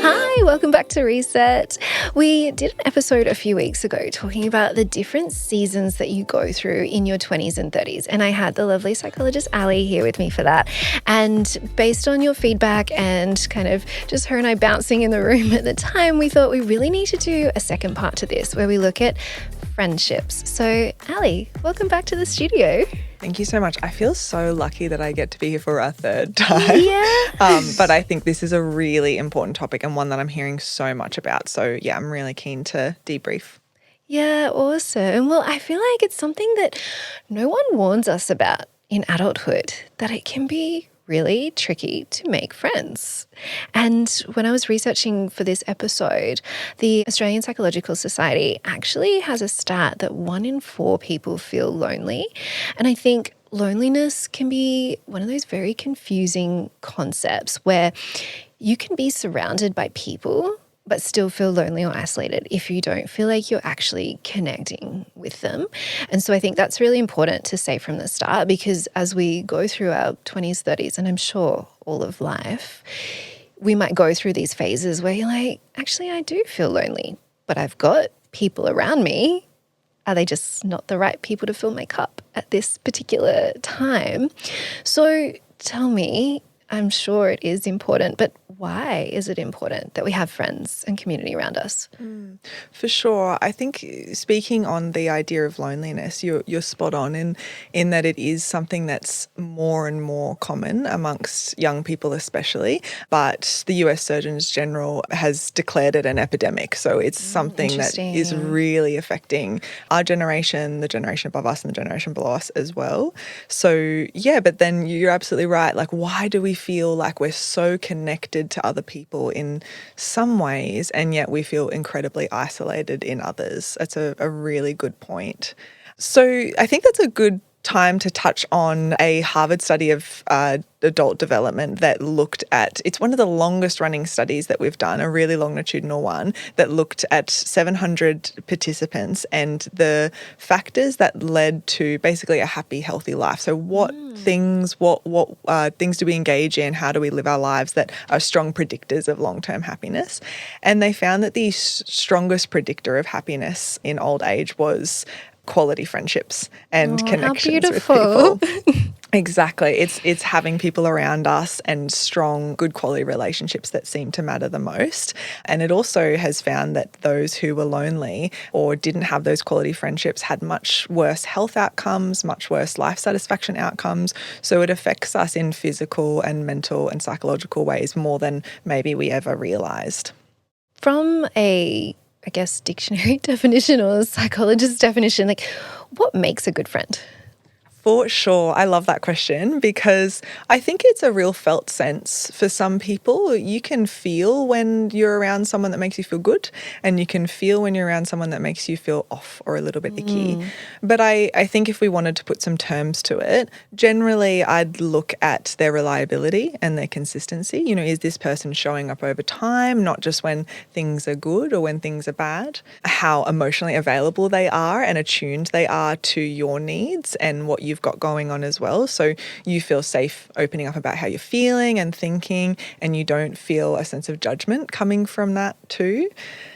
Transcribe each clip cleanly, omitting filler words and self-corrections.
Hi, welcome back to Reset. We did an episode a few weeks ago talking about the different seasons that you go through in your 20s and 30s. And I had the lovely psychologist Ally here with me for that. And based on your feedback and kind of just her and I bouncing in the room at the time, we thought we really need to do a second part to this where we look at friendships. So Ally, welcome back to the studio. Thank you so much. I feel so lucky that I get to be here for a third time. Yeah. But I think this is a really important topic and one that I'm hearing so much about. So yeah, I'm really keen to debrief. Yeah, awesome. Well, I feel like it's something that no one warns us about in adulthood, that it can be really tricky to make friends. And when I was researching for this episode, the Australian Psychological Society actually has a stat that 1 in 4 people feel lonely. And I think loneliness can be one of those very confusing concepts where you can be surrounded by people but still feel lonely or isolated if you don't feel like you're actually connecting with them. And so I think that's really important to say from the start, because as we go through our 20s, 30s, and I'm sure all of life, we might go through these phases where you're like, actually, I do feel lonely, but I've got people around me. Are they just not the right people to fill my cup at this particular time? So tell me, I'm sure it is important, but why is it important that we have friends and community around us? For sure. I think speaking on the idea of loneliness, you're spot on in that it is something that's more and more common amongst young people especially, but the US Surgeon General has declared it an epidemic. So it's something that is really affecting our generation, the generation above us and the generation below us as well. So yeah, but then you're absolutely right. Like, why do we feel like we're so connected to other people in some ways and yet we feel incredibly isolated in others? That's a really good point. So I think that's a good time to touch on a Harvard study of adult development that looked at, it's one of the longest running studies that we've done, a really longitudinal one that looked at 700 participants and the factors that led to basically a happy, healthy life. So what things do we engage in? How do we live our lives that are strong predictors of long-term happiness? And they found that the strongest predictor of happiness in old age was quality friendships and connections with people. Exactly. It's having people around us and strong, good quality relationships that seem to matter the most. And it also has found that those who were lonely or didn't have those quality friendships had much worse health outcomes, much worse life satisfaction outcomes. So it affects us in physical and mental and psychological ways more than maybe we ever realized. From a dictionary definition or psychologist's definition, like, what makes a good friend? For sure. I love that question because I think it's a real felt sense for some people. You can feel when you're around someone that makes you feel good, and you can feel when you're around someone that makes you feel off or a little bit icky. But I think if we wanted to put some terms to it, generally I'd look at their reliability and their consistency. You know, is this person showing up over time, not just when things are good or when things are bad? How emotionally available they are and attuned they are to your needs and what you've got going on as well. So you feel safe opening up about how you're feeling and thinking, and you don't feel a sense of judgment coming from that too.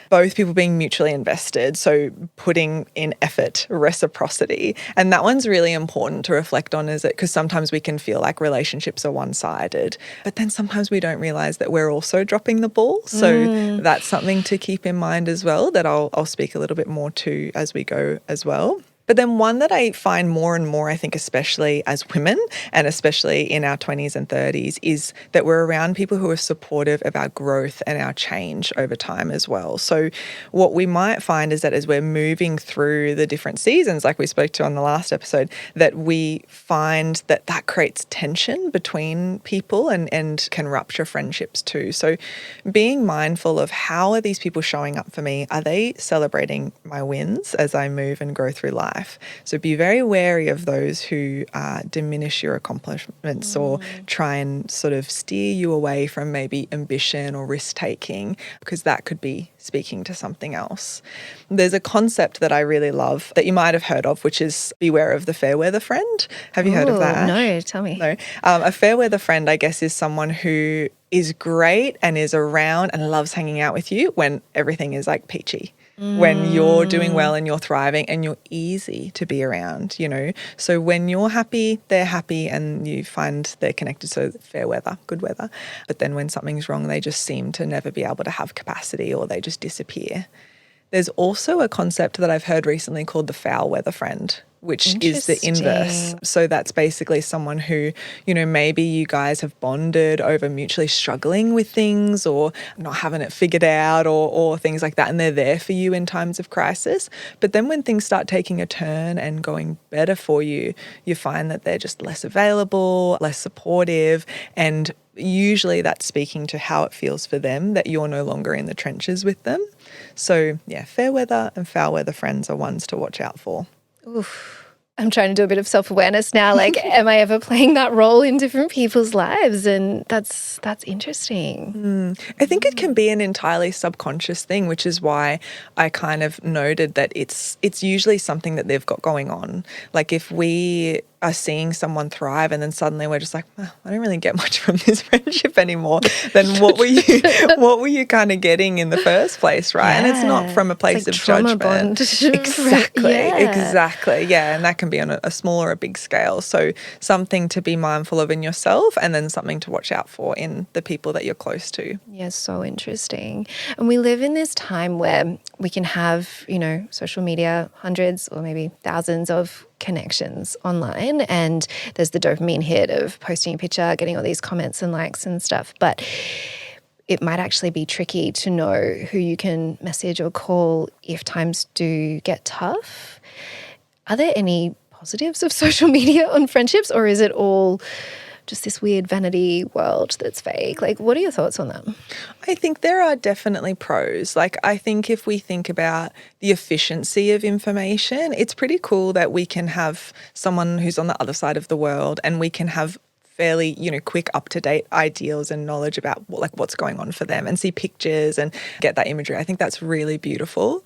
Both people being mutually invested, so putting in effort, reciprocity. And that one's really important to reflect on, is it? Because sometimes we can feel like relationships are one-sided, but then sometimes we don't realize that we're also dropping the ball. So that's something to keep in mind as well, that I'll speak a little bit more to as we go as well. But then one that I find more and more, I think, especially as women and especially in our 20s and 30s, is that we're around people who are supportive of our growth and our change over time as well. So what we might find is that as we're moving through the different seasons, like we spoke to on the last episode, that we find that that creates tension between people and can rupture friendships too. So being mindful of, how are these people showing up for me? Are they celebrating my wins as I move and grow through life? life. So be very wary of those who diminish your accomplishments or try and sort of steer you away from maybe ambition or risk taking, because that could be speaking to something else. There's a concept that I really love that you might have heard of, which is beware of the fair weather friend. Have you heard of that? No, tell me. No. A fair weather friend, I guess, is someone who is great and is around and loves hanging out with you when everything is like peachy. When you're doing well and you're thriving and you're easy to be around, you know. So when you're happy, they're happy and you find they're connected. So fair weather, good weather. But then when something's wrong, they just seem to never be able to have capacity or they just disappear. There's also a concept that I've heard recently called the foul weather friend, which is the inverse. So that's basically someone who, you know, maybe you guys have bonded over mutually struggling with things or not having it figured out or things like that, and they're there for you in times of crisis. But then when things start taking a turn and going better for you, you find that they're just less available, less supportive, and usually that's speaking to how it feels for them that you're no longer in the trenches with them. So yeah, fair weather and foul weather friends are ones to watch out for. Oof. I'm trying to do a bit of self-awareness now. Like, am I ever playing that role in different people's lives? And that's interesting. I think it can be an entirely subconscious thing, which is why I kind of noted that it's usually something that they've got going on. Like if we are seeing someone thrive and then suddenly we're just like, oh, I don't really get much from this friendship anymore, then what were you kind of getting in the first place, right? Yeah. And it's not from a place of judgment. Bond. Exactly. Yeah, and that can be on a small or a big scale. So something to be mindful of in yourself and then something to watch out for in the people that you're close to. Yeah, so interesting. And we live in this time where we can have, you know, social media, hundreds or maybe thousands of connections online, and there's the dopamine hit of posting a picture, getting all these comments and likes and stuff. But it might actually be tricky to know who you can message or call if times do get tough. Are there any positives of social media on friendships, or is it all just this weird vanity world that's fake? Like, what are your thoughts on that? I think there are definitely pros. Like, I think if we think about the efficiency of information, it's pretty cool that we can have someone who's on the other side of the world and we can have fairly, you know, quick, up-to-date ideas and knowledge about what's going on for them and see pictures and get that imagery. I think that's really beautiful.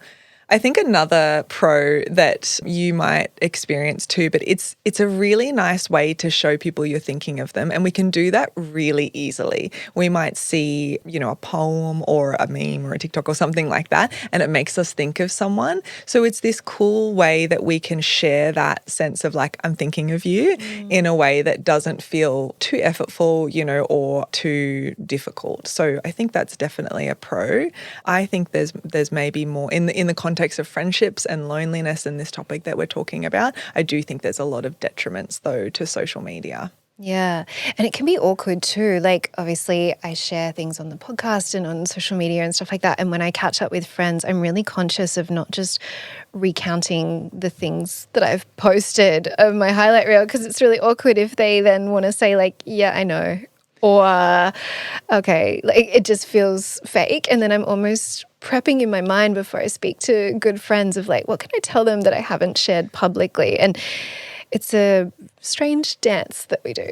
I think another pro that you might experience too, but it's a really nice way to show people you're thinking of them, and we can do that really easily. We might see, you know, a poem or a meme or a TikTok or something like that, and it makes us think of someone. So it's this cool way that we can share that sense of like, I'm thinking of you in a way that doesn't feel too effortful, you know, or too difficult. So I think that's definitely a pro. I think there's maybe more in the context of friendships and loneliness and this topic that we're talking about. I do think there's a lot of detriments though to social media. Yeah. And it can be awkward too. Like, obviously I share things on the podcast and on social media and stuff like that. And when I catch up with friends, I'm really conscious of not just recounting the things that I've posted of my highlight reel, because it's really awkward if they then want to say like, yeah, I know. Or, okay, like it just feels fake. And then I'm almost prepping in my mind before I speak to good friends of like, what can I tell them that I haven't shared publicly? And it's a strange dance that we do.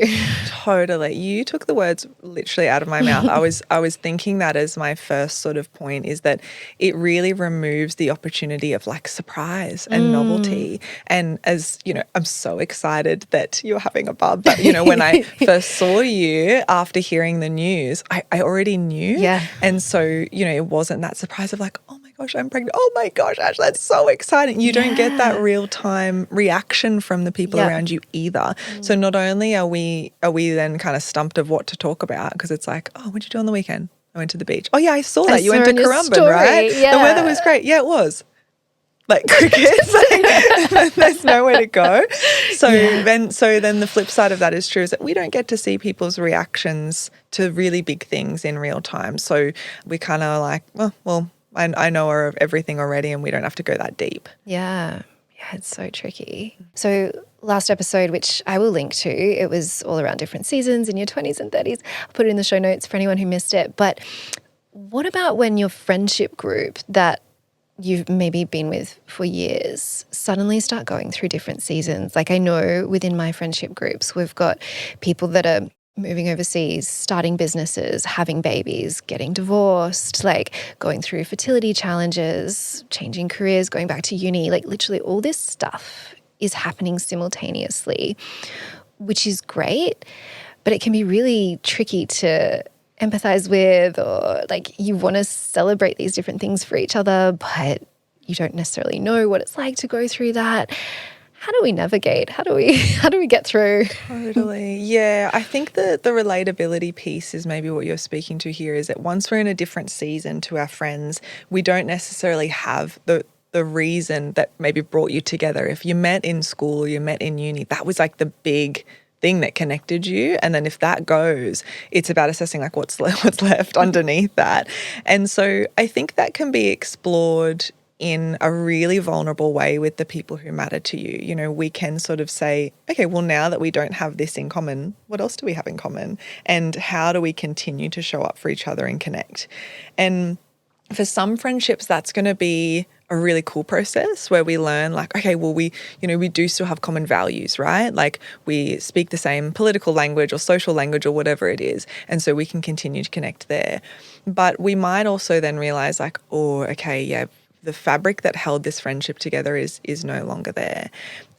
Totally. You took the words literally out of my mouth. I was thinking that as my first sort of point, is that it really removes the opportunity of like surprise and novelty. And as, you know, I'm so excited that you're having a bub. But, you know, when I first saw you after hearing the news, I already knew. Yeah. And so, you know, it wasn't that surprise of like, oh my gosh, I'm pregnant. Oh my gosh, Ash, that's so exciting. You don't get that real time reaction from the people around you either. So not only are we then kind of stumped of what to talk about, because it's like, oh, what'd you do on the weekend? I went to the beach. Oh yeah, I saw that. You went to Currumbin, right? Yeah. The weather was great. Yeah, it was. Like crickets, like, there's nowhere to go. So then the flip side of that is true, is that we don't get to see people's reactions to really big things in real time. So we kind of like, well, I know everything already, and we don't have to go that deep. Yeah. Yeah, it's so tricky. So last episode, which I will link to, it was all around different seasons in your 20s and 30s. I'll put it in the show notes for anyone who missed it. But what about when your friendship group that you've maybe been with for years suddenly start going through different seasons. Like I know within my friendship groups, we've got people that are moving overseas, starting businesses, having babies, getting divorced, like going through fertility challenges, changing careers, going back to uni, like literally all this stuff is happening simultaneously, which is great, but it can be really tricky to empathize with, or like you want to celebrate these different things for each other, but you don't necessarily know what it's like to go through that. How do we navigate? How do we get through? Totally. Yeah. I think the relatability piece is maybe what you're speaking to here, is that once we're in a different season to our friends, we don't necessarily have the reason that maybe brought you together. If you met in school or you met in uni, that was like the big thing that connected you. And then if that goes, it's about assessing like what's left underneath that. And so I think that can be explored in a really vulnerable way with the people who matter to you. You know, we can sort of say, okay, well, now that we don't have this in common, what else do we have in common? And how do we continue to show up for each other and connect? And for some friendships, that's going to be a really cool process where we learn like, okay, well, we do still have common values, right? Like we speak the same political language or social language or whatever it is. And so we can continue to connect there. But we might also then realize like, oh, okay, yeah, the fabric that held this friendship together is no longer there.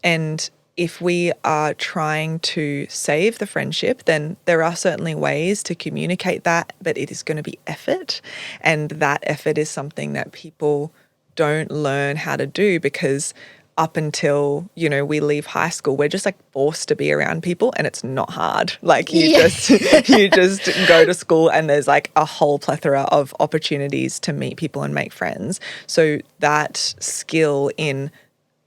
And if we are trying to save the friendship, then there are certainly ways to communicate that, but it is going to be effort. And that effort is something that people don't learn how to do, because up until, we leave high school, we're just like forced to be around people, and it's not hard. Like you just go to school and there's like a whole plethora of opportunities to meet people and make friends. So that skill in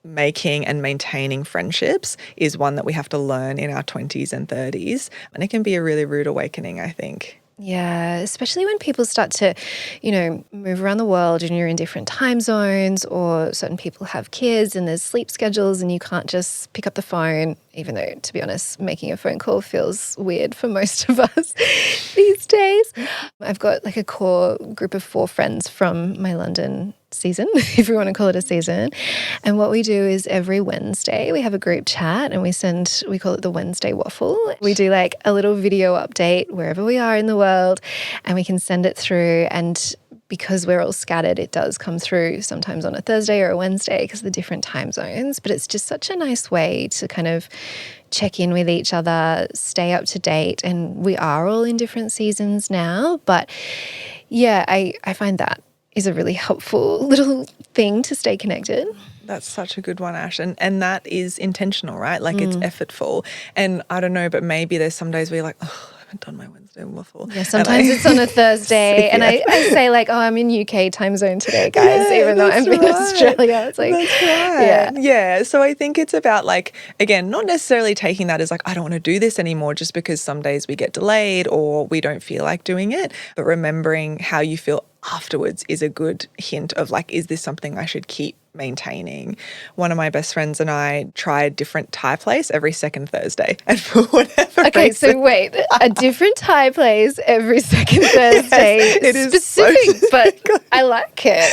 making and maintaining friendships is one that we have to learn in our 20s and 30s. And it can be a really rude awakening, I think. Yeah, especially when people start to, move around the world and you're in different time zones, or certain people have kids and there's sleep schedules and you can't just pick up the phone, even though, to be honest, making a phone call feels weird for most of us these days. I've got like a core group of 4 friends from my London season, if we want to call it a season. And what we do is every Wednesday we have a group chat and we call it the Wednesday Waffle. We do like a little video update wherever we are in the world, and we can send it through. And because we're all scattered, it does come through sometimes on a Thursday or a Wednesday because of the different time zones. But it's just such a nice way to kind of check in with each other, stay up to date. And we are all in different seasons now. But yeah, I find that is a really helpful little thing to stay connected. That's such a good one, Ash. And that is intentional, right? Like it's effortful. And I don't know, but maybe there's some days where you're like, oh, I haven't done my Wednesday waffle. Yeah, sometimes it's on a Thursday. Yeah. And I say like, oh, I'm in UK time zone today, guys, even though I'm in Australia. It's like, that's right. Yeah. So I think it's about like, again, not necessarily taking that as like, I don't want to do this anymore just because some days we get delayed or we don't feel like doing it, but remembering how you feel afterwards is a good hint of like, is this something I should keep maintaining? One of my best friends and I try a different Thai place every second Thursday, and for whatever reason, so wait, a different Thai place every second Thursday. Yes, it is specific, but I like it.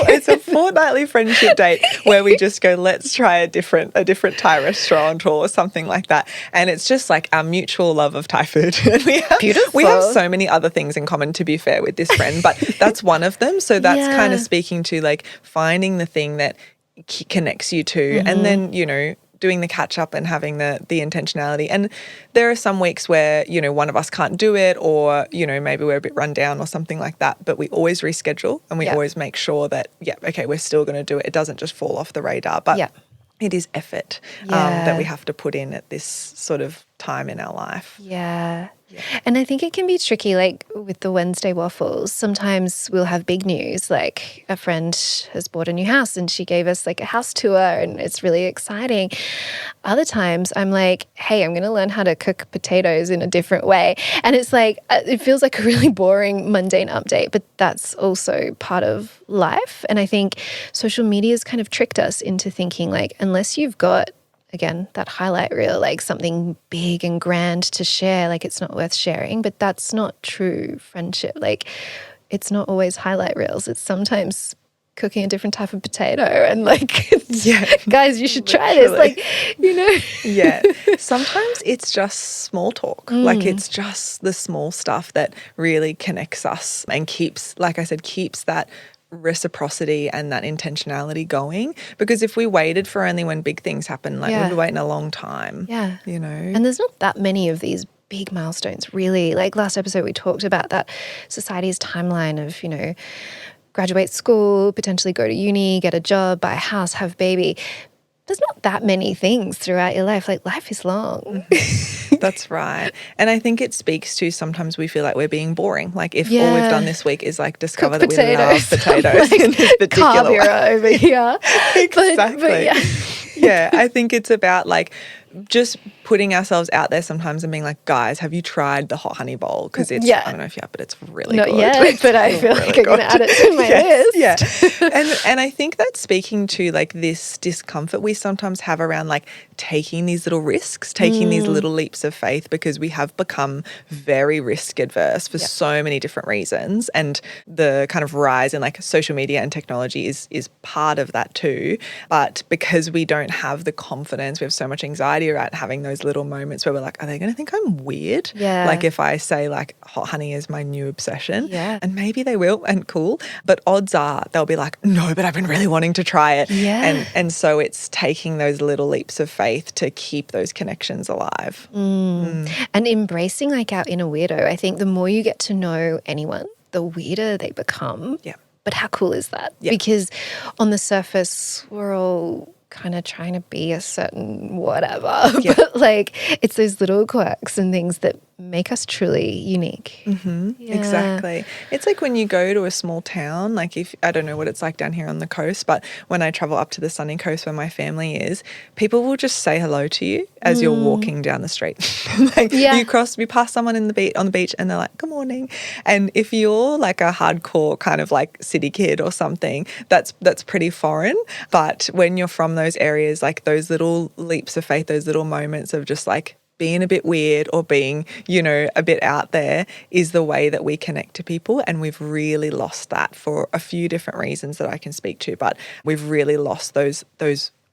It's a fortnightly friendship date where we just go, let's try a different Thai restaurant or something like that, and it's just like our mutual love of Thai food. And we have so many other things in common, to be fair, with this friend, but that's one of them. So that's kind of speaking to like finding the thing that connects you to, and then, doing the catch up and having the intentionality. And there are some weeks where, one of us can't do it, or, maybe we're a bit run down or something like that, but we always reschedule and we always make sure that, okay, we're still going to do it. It doesn't just fall off the radar, but it is effort that we have to put in at this sort of time in our life. Yeah. And I think it can be tricky, like with the Wednesday waffles. Sometimes we'll have big news, like a friend has bought a new house and she gave us like a house tour and it's really exciting. Other times I'm like, hey, I'm going to learn how to cook potatoes in a different way. And it's like, it feels like a really boring, mundane update, but that's also part of life. And I think social media has kind of tricked us into thinking like, unless you've got, again, that highlight reel, like something big and grand to share, like it's not worth sharing. But that's not true friendship. Like it's not always highlight reels. It's sometimes cooking a different type of potato and like, Yeah, guys, you should try this. literally. Like, you know. Yeah. Sometimes it's just small talk. Like it's just the small stuff that really connects us and keeps, like I said, keeps that reciprocity and that intentionality going. Because if we waited for only when big things happen, like we'd be waiting a long time. Yeah. You know? And there's not that many of these big milestones, really. Like last episode, we talked about that society's timeline of, you know, graduate school, potentially go to uni, get a job, buy a house, have a baby. There's not that many things throughout your life. Like life is long. That's right. And I think it speaks to sometimes we feel like we're being boring. Like if all we've done this week is like discover Cook that we love potatoes like in this particular way. carb over here. Exactly. But yeah. Yeah, I think it's about like just putting ourselves out there sometimes and being like, guys, have you tried the hot honey bowl? Because it's, I don't know if you have, but it's really Not good. yet, but I feel like I'm going to add it to my list. Yeah. And I think that's speaking to like this discomfort we sometimes have around like taking these little risks, taking these little leaps of faith, because we have become very risk adverse for so many different reasons. And the kind of rise in like social media and technology is part of that too. But because we don't have the confidence, we have so much anxiety around having those little moments where we're like, are they going to think I'm weird? Yeah. Like if I say like hot honey is my new obsession, and maybe they will, and cool, but odds are they'll be like, no, but I've been really wanting to try it. And so it's taking those little leaps of faith to keep those connections alive. And embracing like our inner weirdo. I think the more you get to know anyone, the weirder they become. Yeah. But how cool is that? Yeah. Because on the surface, we're all kind of trying to be a certain whatever. But like it's those little quirks and things that make us truly unique. Exactly. It's like when you go to a small town, like if, I don't know what it's like down here on the coast, but when I travel up to the sunny coast where my family is, people will just say hello to you as you're walking down the street. Like you pass someone on the beach and they're like, good morning. And if you're like a hardcore kind of like city kid or something, that's pretty foreign. But when you're from those areas, like those little leaps of faith, those little moments of just like being a bit weird or being, you know, a bit out there is the way that we connect to people. And we've really lost that for a few different reasons that I can speak to, but we've really lost those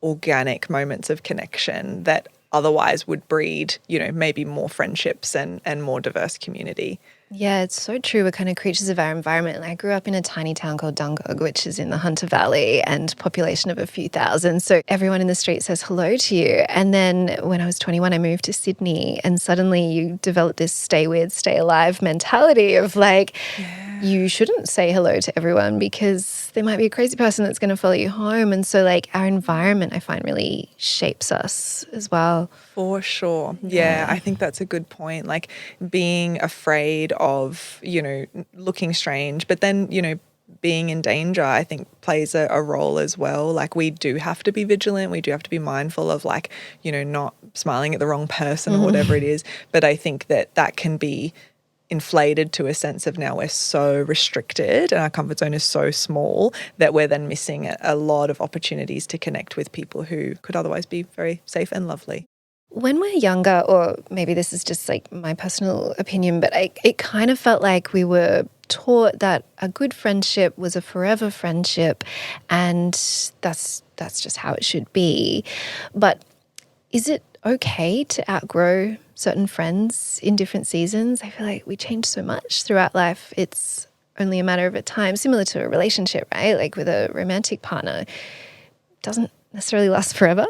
organic moments of connection that otherwise would breed, you know, maybe more friendships and more diverse community. Yeah, it's so true. We're kind of creatures of our environment. I grew up in a tiny town called Dungog, which is in the Hunter Valley, and population of a few thousand. So everyone in the street says hello to you. And then when I was 21, I moved to Sydney, and suddenly you develop this stay weird, stay alive mentality of like, you shouldn't say hello to everyone because there might be a crazy person that's going to follow you home. And so like our environment, I find, really shapes us as well. For sure. Yeah, I think that's a good point. Like being afraid of, you know, looking strange, but then, you know, being in danger, I think plays a role as well. Like we do have to be vigilant. We do have to be mindful of like, you know, not smiling at the wrong person or whatever it is. But I think that can be inflated to a sense of now we're so restricted and our comfort zone is so small that we're then missing a lot of opportunities to connect with people who could otherwise be very safe and lovely. When we're younger, or maybe this is just like my personal opinion, but it kind of felt like we were taught that a good friendship was a forever friendship and that's just how it should be. But is it okay to outgrow certain friends in different seasons? I feel like we change so much throughout life. It's only a matter of a time, similar to a relationship, right? Like with a romantic partner, it doesn't necessarily last forever.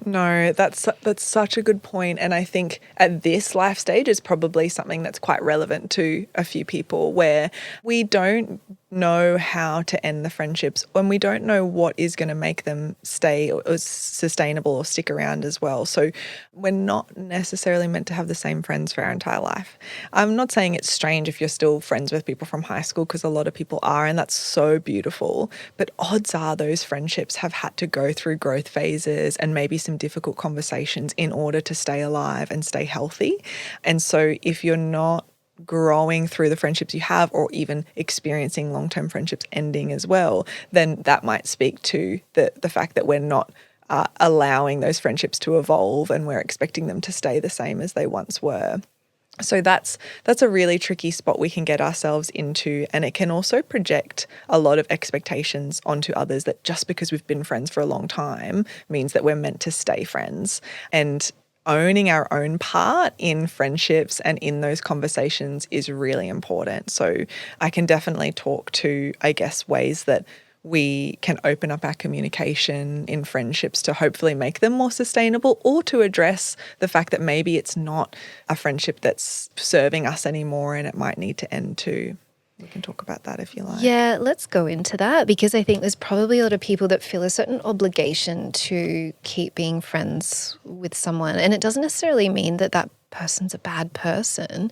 No, that's such a good point. And I think at this life stage is probably something that's quite relevant to a few people where we don't know how to end the friendships when we don't know what is going to make them stay or sustainable or stick around as well. So we're not necessarily meant to have the same friends for our entire life. I'm not saying it's strange if you're still friends with people from high school, because a lot of people are, and that's so beautiful. But odds are those friendships have had to go through growth phases and maybe some difficult conversations in order to stay alive and stay healthy. And so if you're not growing through the friendships you have, or even experiencing long-term friendships ending as well, then that might speak to the fact that we're not allowing those friendships to evolve and we're expecting them to stay the same as they once were. So that's a really tricky spot we can get ourselves into, and it can also project a lot of expectations onto others that just because we've been friends for a long time means that we're meant to stay friends. And owning our own part in friendships and in those conversations is really important. So I can definitely talk to, I guess, ways that we can open up our communication in friendships to hopefully make them more sustainable, or to address the fact that maybe it's not a friendship that's serving us anymore and it might need to end too. We can talk about that if you like. Yeah, let's go into that, because I think there's probably a lot of people that feel a certain obligation to keep being friends with someone. And it doesn't necessarily mean that that person's a bad person,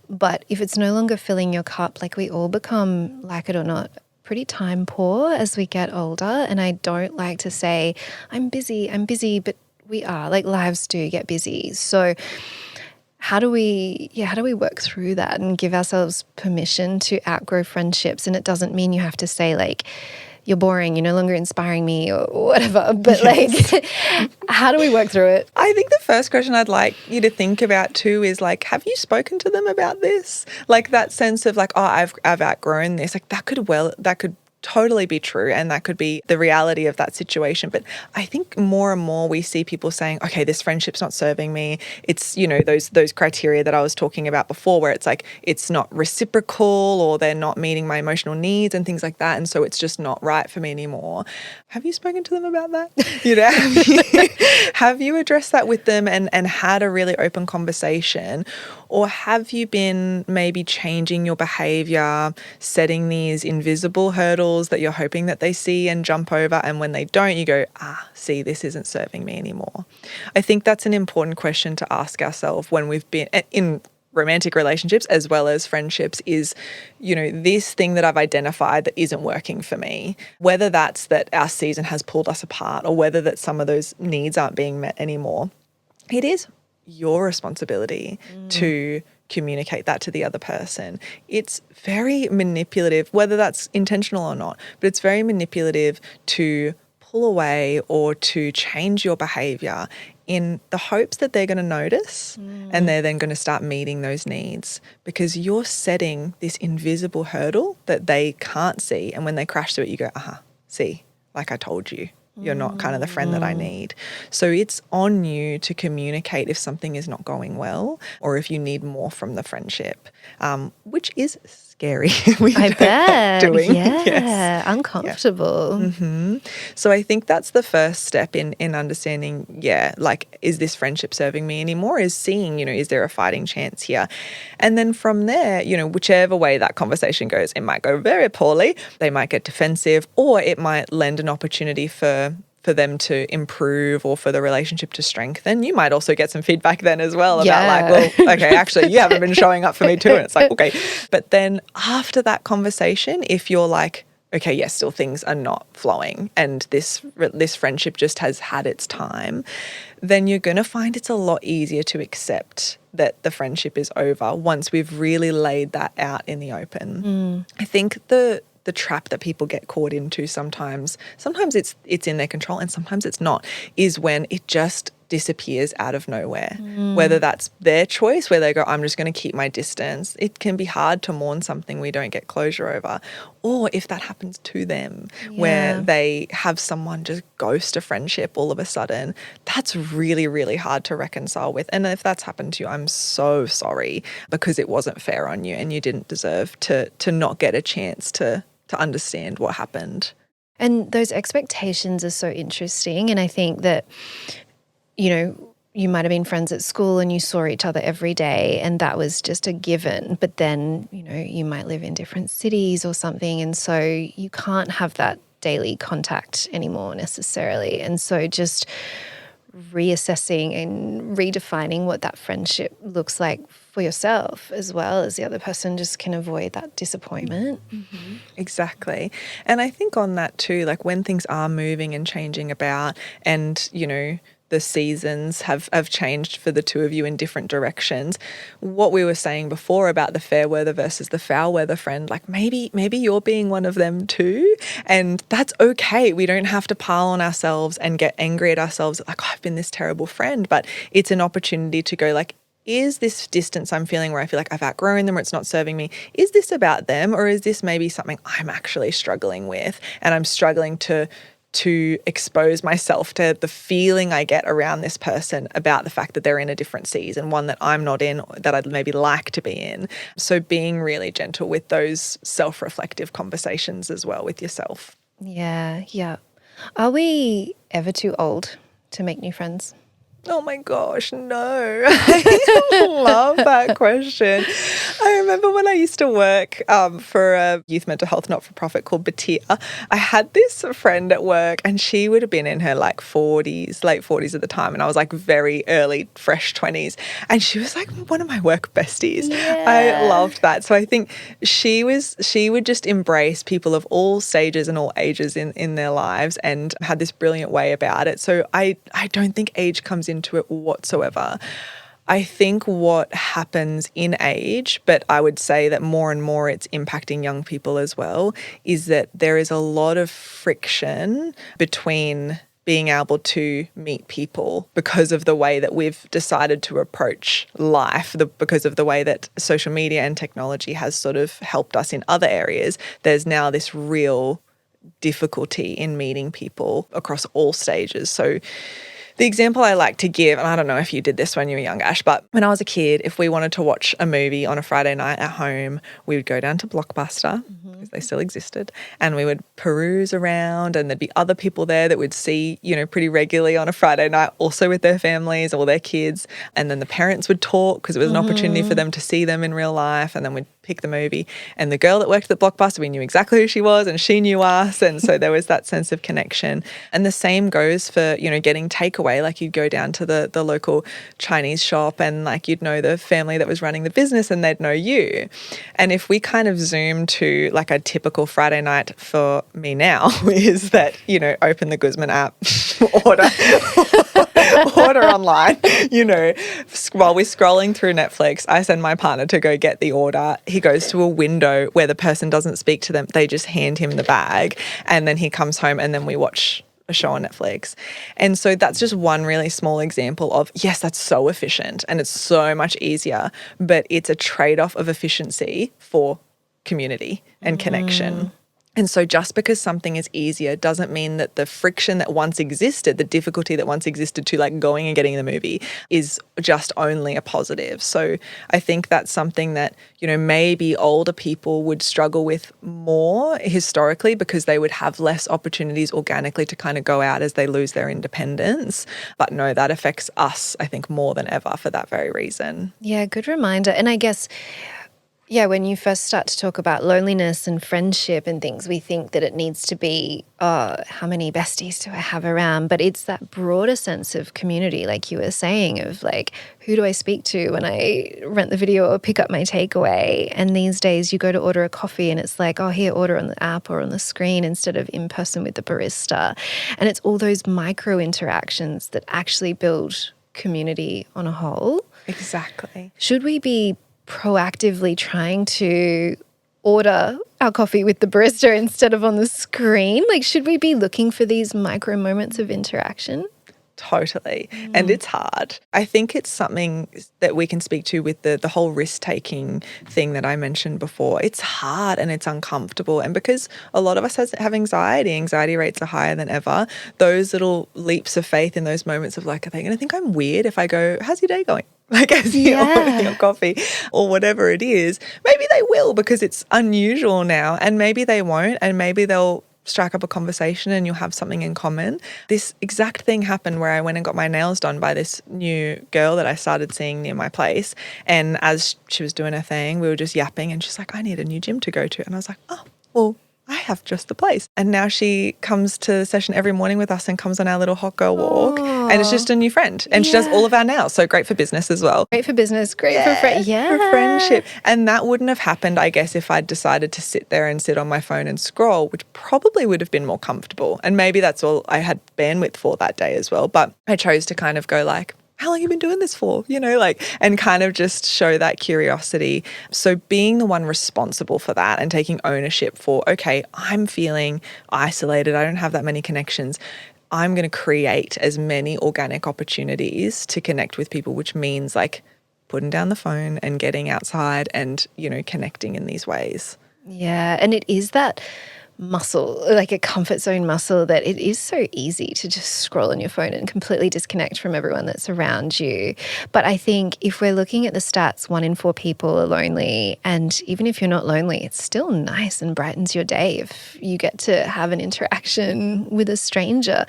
but if it's no longer filling your cup, like we all become, like it or not, pretty time poor as we get older. And I don't like to say, I'm busy, but we are, like, lives do get busy. So how do we work through that and give ourselves permission to outgrow friendships? And it doesn't mean you have to say, like, you're boring, you're no longer inspiring me, or whatever. But like, how do we work through it? I think the first question I'd like you to think about too is like, have you spoken to them about this? Like that sense of like, oh, I've outgrown this. Like that could totally be true, and that could be the reality of that situation. But I think more and more we see people saying, okay, this friendship's not serving me. It's, you know, those criteria that I was talking about before, where it's like it's not reciprocal, or they're not meeting my emotional needs and things like that, and so it's just not right for me anymore. Have you spoken to them about that? You know, have you addressed that with them and had a really open conversation? Or have you been maybe changing your behavior, setting these invisible hurdles that you're hoping that they see and jump over, and when they don't, you go, see, this isn't serving me anymore? I think that's an important question to ask ourselves when we've been in romantic relationships as well as friendships is, you know, this thing that I've identified that isn't working for me, whether that's that our season has pulled us apart or whether that some of those needs aren't being met anymore. It is your responsibility to communicate that to the other person. It's very manipulative, whether that's intentional or not, but it's very manipulative to pull away or to change your behavior in the hopes that they're going to notice and they're then going to start meeting those needs, because you're setting this invisible hurdle that they can't see. And when they crash through it, you go, see, like I told you. You're not kind of the friend that I need. So it's on you to communicate if something is not going well or if you need more from the friendship, which is scary. I bet. Doing. Yeah, Yes. uncomfortable. Yeah. Mm-hmm. So I think that's the first step in understanding, like, is this friendship serving me anymore? Is seeing, you know, is there a fighting chance here? And then from there, you know, whichever way that conversation goes, it might go very poorly. They might get defensive, or it might lend an opportunity for them to improve or for the relationship to strengthen. You might also get some feedback then as well about like, well, okay, actually you haven't been showing up for me too. And it's like, okay. But then after that conversation, if you're like, okay, yes, still things are not flowing and this friendship just has had its time, then you're going to find it's a lot easier to accept that the friendship is over once we've really laid that out in the open. I think the trap that people get caught into sometimes it's in their control and sometimes it's not, is when it just disappears out of nowhere. Whether that's their choice, where they go, I'm just going to keep my distance. It can be hard to mourn something we don't get closure over. Or if that happens to them, where they have someone just ghost a friendship all of a sudden, that's really, really hard to reconcile with. And if that's happened to you, I'm so sorry, because it wasn't fair on you and you didn't deserve to not get a chance to understand what happened. And those expectations are so interesting. And I think that, you know, you might have been friends at school and you saw each other every day and that was just a given. But then, you know, you might live in different cities or something. And so you can't have that daily contact anymore necessarily. And so just reassessing and redefining what that friendship looks like for yourself as well as the other person just can avoid that disappointment. Mm-hmm. Exactly. And I think on that too, like when things are moving and changing about and, you know, the seasons have changed for the two of you in different directions. What we were saying before about the fair weather versus the foul weather friend, like maybe you're being one of them too. And that's okay. We don't have to pile on ourselves and get angry at ourselves like, oh, I've been this terrible friend. But it's an opportunity to go like, is this distance I'm feeling where I feel like I've outgrown them or it's not serving me, is this about them or is this maybe something I'm actually struggling with and I'm struggling to expose myself to the feeling I get around this person about the fact that they're in a different season, one that I'm not in, that I'd maybe like to be in. So being really gentle with those self-reflective conversations as well with yourself. Yeah, yeah. Are we ever too old to make new friends? Oh my gosh, no. I love that question. I remember when I used to work for a youth mental health not-for-profit called Batia, I had this friend at work and she would have been in her like 40s, late 40s at the time, and I was like very early, fresh 20s. And she was like one of my work besties. Yeah. I loved that. So I think she would just embrace people of all stages and all ages in their lives and had this brilliant way about it. So I don't think age comes into it whatsoever. I think what happens in age, but I would say that more and more it's impacting young people as well, is that there is a lot of friction between being able to meet people because of the way that we've decided to approach life, because of the way that social media and technology has sort of helped us in other areas. There's now this real difficulty in meeting people across all stages. So the example I like to give, and I don't know if you did this when you were young, Ash, but when I was a kid, if we wanted to watch a movie on a Friday night at home, we would go down to Blockbuster, because they still existed, and we would peruse around, and there'd be other people there that we'd see, pretty regularly on a Friday night, also with their families or their kids. And then the parents would talk because it was an opportunity for them to see them in real life, and then we'd pick the movie. And the girl that worked at Blockbuster, we knew exactly who she was and she knew us. And so there was that sense of connection. And the same goes for, getting takeaway. Like you'd go down to the local Chinese shop and like you'd know the family that was running the business and they'd know you. And if we kind of zoom to like a typical Friday night for me now is that, open the Guzman app, order online, while we're scrolling through Netflix, I send my partner to go get the order. He goes to a window where the person doesn't speak to them. They just hand him the bag and then he comes home and then we watch a show on Netflix. And so that's just one really small example of, yes, that's so efficient and it's so much easier, but it's a trade-off of efficiency for community and connection. And so just because something is easier doesn't mean that the friction that once existed, the difficulty that once existed to like going and getting the movie is just only a positive. So I think that's something that, maybe older people would struggle with more historically because they would have less opportunities organically to kind of go out as they lose their independence. But no, that affects us, I think, more than ever for that very reason. Yeah, good reminder. And I guess when you first start to talk about loneliness and friendship and things, we think that it needs to be, how many besties do I have around? But it's that broader sense of community, like you were saying, of like, who do I speak to when I rent the video or pick up my takeaway? And these days you go to order a coffee and it's like, oh, here, order on the app or on the screen instead of in person with the barista. And it's all those micro interactions that actually build community on a whole. Exactly. Should we be proactively trying to order our coffee with the barista instead of on the screen? Like, should we be looking for these micro moments of interaction? Totally. And it's hard. I think it's something that we can speak to with the whole risk-taking thing that I mentioned before. It's hard and it's uncomfortable. And because a lot of us have anxiety rates are higher than ever, those little leaps of faith in those moments of like, are they going to think I'm weird if I go, how's your day going? Like as you order your coffee or whatever it is, maybe they will because it's unusual now, and maybe they won't, and maybe they'll strike up a conversation and you'll have something in common. This exact thing happened where I went and got my nails done by this new girl that I started seeing near my place. And as she was doing her thing, we were just yapping and she's like, I need a new gym to go to. And I was like, oh, well, I have just the place. And now she comes to the session every morning with us and comes on our little hot girl walk. Aww. And it's just a new friend. And she does all of our nails. So great for business as well. Great for business, great for for friendship. And that wouldn't have happened, I guess, if I'd decided to sit there and sit on my phone and scroll, which probably would have been more comfortable. And maybe that's all I had bandwidth for that day as well. But I chose to kind of go like, how long have you been doing this for? And kind of just show that curiosity. So being the one responsible for that and taking ownership for, okay, I'm feeling isolated. I don't have that many connections. I'm going to create as many organic opportunities to connect with people, which means like putting down the phone and getting outside and, connecting in these ways. Yeah. And it is that muscle, like a comfort zone muscle, that it is so easy to just scroll on your phone and completely disconnect from everyone that's around you. But I think if we're looking at the stats, 1 in 4 people are lonely. And even if you're not lonely, it's still nice and brightens your day if you get to have an interaction with a stranger.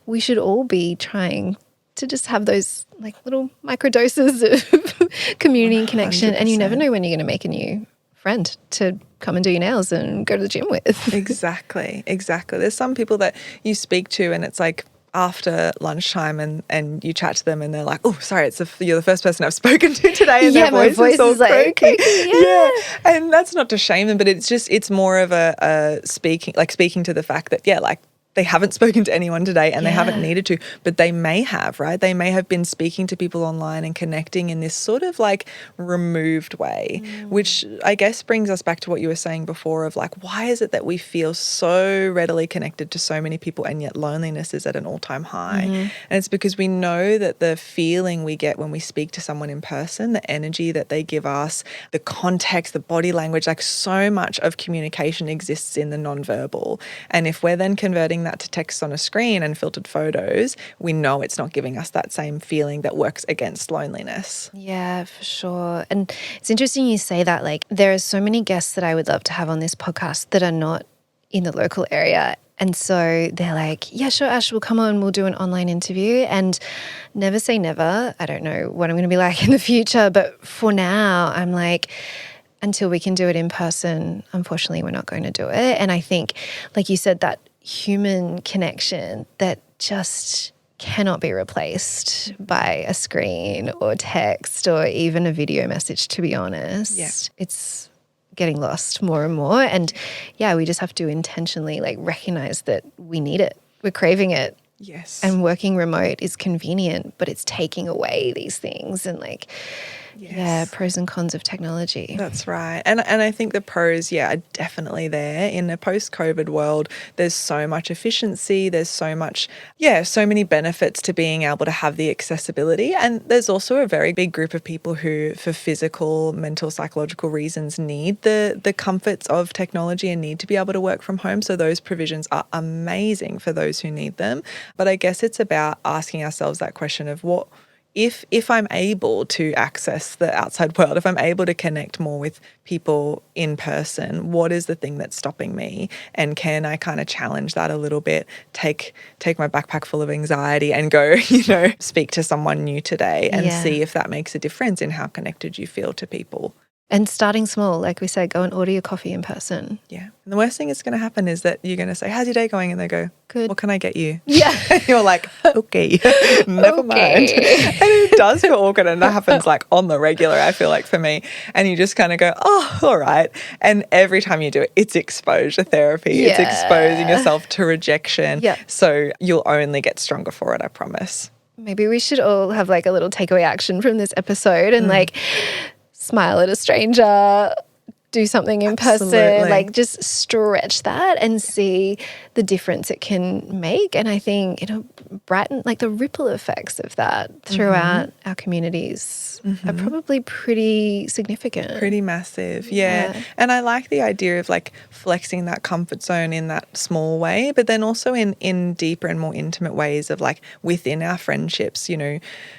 We should all be trying to just have those like little micro doses of community and connection. 100%. And you never know when you're going to make a new friend to come and do your nails and go to the gym with. Exactly. There's some people that you speak to and it's like after lunchtime and you chat to them and they're like, oh, sorry, you're the first person I've spoken to today, and Yeah, their voice is all like croaky. yeah. And that's not to shame them, but it's more of a speaking to the fact that, like, they haven't spoken to anyone today and they haven't needed to, but they may have, right? They may have been speaking to people online and connecting in this sort of like removed way, which I guess brings us back to what you were saying before of like, why is it that we feel so readily connected to so many people and yet loneliness is at an all-time high? And it's because we know that the feeling we get when we speak to someone in person, the energy that they give us, the context, the body language, like so much of communication exists in the nonverbal. And if we're then converting that to text on a screen and filtered photos, we know it's not giving us that same feeling that works against loneliness. Yeah, for sure. And it's interesting you say that. Like, there are so many guests that I would love to have on this podcast that are not in the local area. And so they're like, yeah, sure, Ash, we'll come on, we'll do an online interview. And never say never. I don't know what I'm going to be like in the future. But for now, I'm like, until we can do it in person, unfortunately, we're not going to do it. And I think, like you said, that human connection that just cannot be replaced by a screen or text or even a video message, to be honest. Yeah. It's getting lost more and more. And we just have to intentionally like recognize that we need it. We're craving it. Yes. And working remote is convenient, but it's taking away these things and like, pros and cons of technology. That's right. And I think the pros, are definitely there. In a post-COVID world, there's so much efficiency. There's so much, so many benefits to being able to have the accessibility. And there's also a very big group of people who, for physical, mental, psychological reasons, need the comforts of technology and need to be able to work from home. So those provisions are amazing for those who need them. But I guess it's about asking ourselves that question of what, if I'm able to access the outside world, if I'm able to connect more with people in person, what is the thing that's stopping me? And can I kind of challenge that a little bit, take my backpack full of anxiety and go, speak to someone new today and see if that makes a difference in how connected you feel to people. And starting small, like we said, go and order your coffee in person. Yeah. And the worst thing that's going to happen is that you're going to say, how's your day going? And they go, good. What can I get you? Yeah. And you're like, okay, never mind. And it does feel awkward. And that happens like on the regular, I feel like, for me. And you just kind of go, oh, all right. And every time you do it, it's exposure therapy. Yeah. It's exposing yourself to rejection. Yeah. So you'll only get stronger for it, I promise. Maybe we should all have like a little takeaway action from this episode and like smile at a stranger, do something in person, like just stretch that and see the difference it can make. And I think it'll brighten like the ripple effects of that throughout our communities are probably pretty significant. Pretty massive, yeah. And I like the idea of like flexing that comfort zone in that small way, but then also in deeper and more intimate ways of like within our friendships.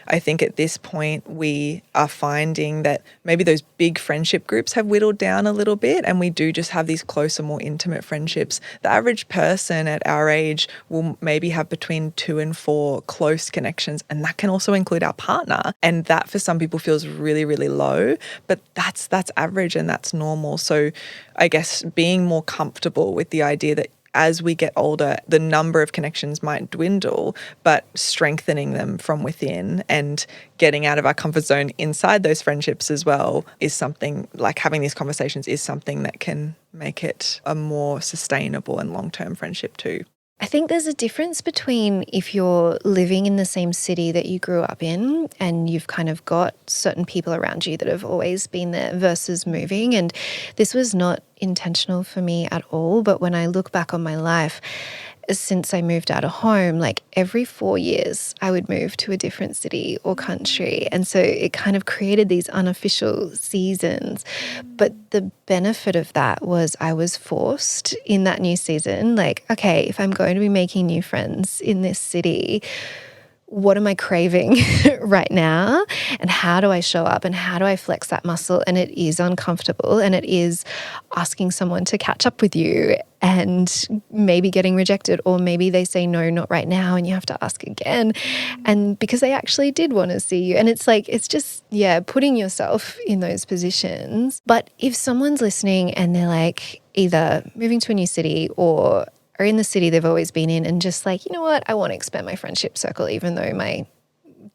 I think at this point we are finding that maybe those big friendship groups have whittled down a little bit and we do just have these closer, more intimate friendships. The average person at our age will maybe have between 2 and 4 close connections, and that can also include our partner. And that for some people feels really, really low, but that's average and that's normal. So I guess being more comfortable with the idea that as we get older, the number of connections might dwindle, but strengthening them from within and getting out of our comfort zone inside those friendships as well is something, like having these conversations is something that can make it a more sustainable and long-term friendship too. I think there's a difference between if you're living in the same city that you grew up in and you've kind of got certain people around you that have always been there versus moving. And this was not intentional for me at all. But when I look back on my life, since I moved out of home, like every 4 years, I would move to a different city or country. And so it kind of created these unofficial seasons. But the benefit of that was I was forced in that new season, like, okay, if I'm going to be making new friends in this city, what am I craving right now? And how do I show up and how do I flex that muscle? And it is uncomfortable, and it is asking someone to catch up with you and maybe getting rejected, or maybe they say no, not right now, and you have to ask again. And because they actually did want to see you. And it's like, it's just, yeah, putting yourself in those positions. But if someone's listening and they're like either moving to a new city or are in the city they've always been in and just like, you know what, I want to expand my friendship circle even though my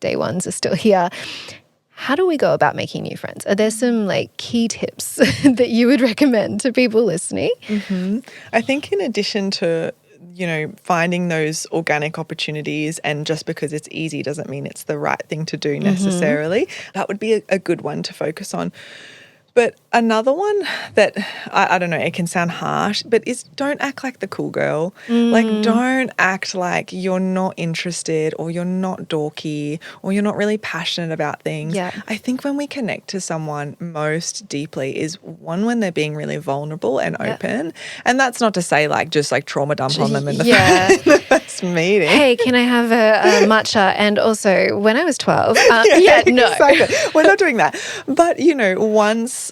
day ones are still here. How do we go about making new friends? Are there some like key tips that you would recommend to people listening? I think in addition to, finding those organic opportunities, and just because it's easy doesn't mean it's the right thing to do necessarily, that would be a good one to focus on. But another one that, I don't know, it can sound harsh, but is don't act like the cool girl. Like, don't act like you're not interested or you're not dorky or you're not really passionate about things. Yeah. I think when we connect to someone most deeply is one, when they're being really vulnerable and open. And that's not to say like just like trauma dump on them in the first meeting. Hey, can I have a matcha? And also, when I was 12, no. Exactly. We're not doing that. But,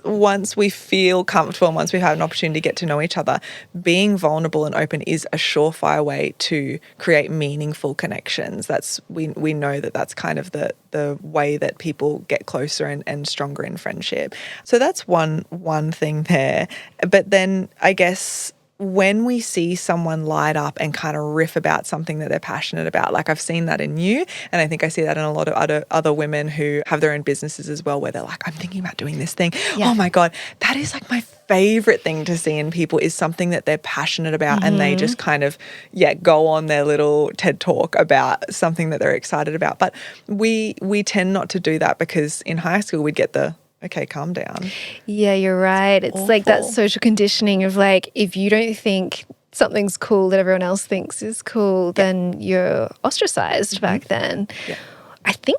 once we feel comfortable and once we've had an opportunity to get to know each other, being vulnerable and open is a surefire way to create meaningful connections. We know that that's kind of the way that people get closer and stronger in friendship. So that's one thing there. But then I guess when we see someone light up and kind of riff about something that they're passionate about, like I've seen that in you, and I think I see that in a lot of other women who have their own businesses as well, where they're like, I'm thinking about doing this thing. Yeah. Oh my God, that is like my favorite thing to see in people, is something that they're passionate about and they just kind of, go on their little TED talk about something that they're excited about. But we tend not to do that because in high school we'd get the, okay, calm down. Yeah, you're right. It's like that social conditioning of like, if you don't think something's cool that everyone else thinks is cool, then you're ostracized back then. Yeah. I think,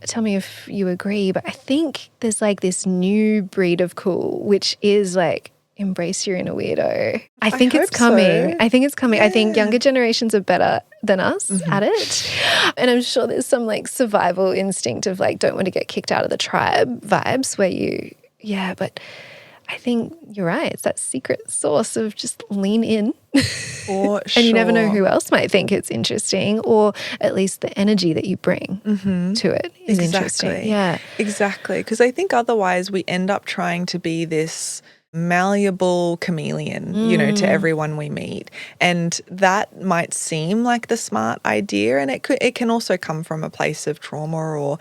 tell me if you agree, but I think there's like this new breed of cool, which is like, embrace your inner weirdo. I think it's coming. So. I think it's coming. Yeah. I think younger generations are better than us at it. And I'm sure there's some like survival instinct of like, don't want to get kicked out of the tribe vibes where but I think you're right. It's that secret sauce of just lean in. For sure. And you never know who else might think it's interesting, or at least the energy that you bring to it is interesting. Yeah. Exactly. Because I think otherwise we end up trying to be this malleable chameleon, to everyone we meet. And that might seem like the smart idea. And it can also come from a place of trauma or,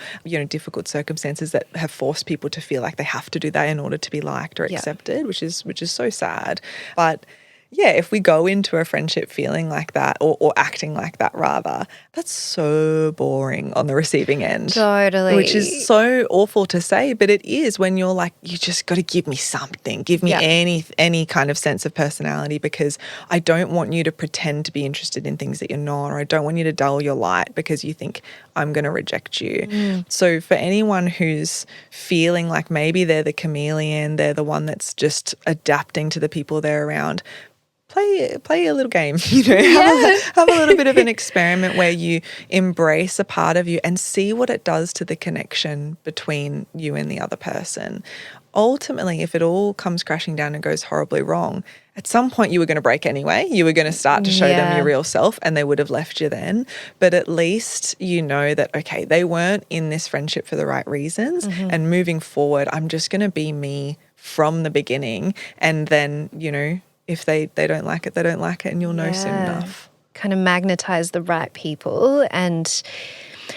difficult circumstances that have forced people to feel like they have to do that in order to be liked or accepted, which is so sad. But yeah, if we go into a friendship feeling like that or acting like that rather, that's so boring on the receiving end. Totally. Which is so awful to say, but it is when you're like, you just got to give me something. Give me any kind of sense of personality, because I don't want you to pretend to be interested in things that you're not, or I don't want you to dull your light because you think I'm going to reject you. So for anyone who's feeling like maybe they're the chameleon, they're the one that's just adapting to the people they're around, play a little game, have a little bit of an experiment where you embrace a part of you and see what it does to the connection between you and the other person. Ultimately, if it all comes crashing down and goes horribly wrong, at some point you were going to break anyway. You were going to start to show them your real self, and they would have left you then. But at least you know that, okay, they weren't in this friendship for the right reasons. And moving forward, I'm just going to be me from the beginning. And then, if they don't like it, they don't like it, and you'll know soon enough. Kind of magnetize the right people. And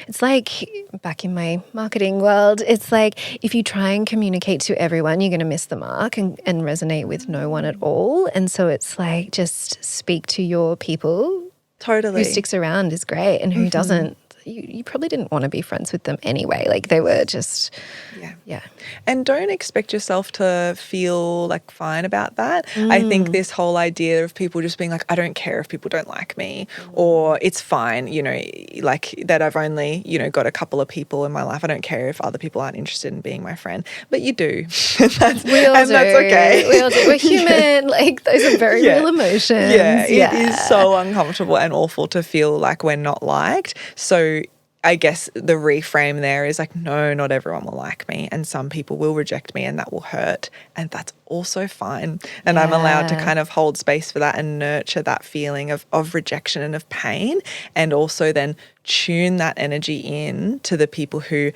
it's like, back in my marketing world, it's like if you try and communicate to everyone, you're going to miss the mark and resonate with no one at all. And so it's like, just speak to your people. Totally. Who sticks around is great, and who doesn't, you probably didn't want to be friends with them anyway. Like they were just, yeah. And don't expect yourself to feel like fine about that. I think this whole idea of people just being like, I don't care if people don't like me, or it's fine, you know, like that I've only, you know, got a couple of people in my life. I don't care if other people aren't interested in being my friend, but you do. That's okay. We all do. We're human. Like those are very real emotions. Yeah, it is so uncomfortable and awful to feel like we're not liked. So I guess the reframe there is like, no, not everyone will like me, and some people will reject me, and that will hurt, and that's also fine. And I'm allowed to kind of hold space for that and nurture that feeling of rejection and of pain, and also then tune that energy in to the people who,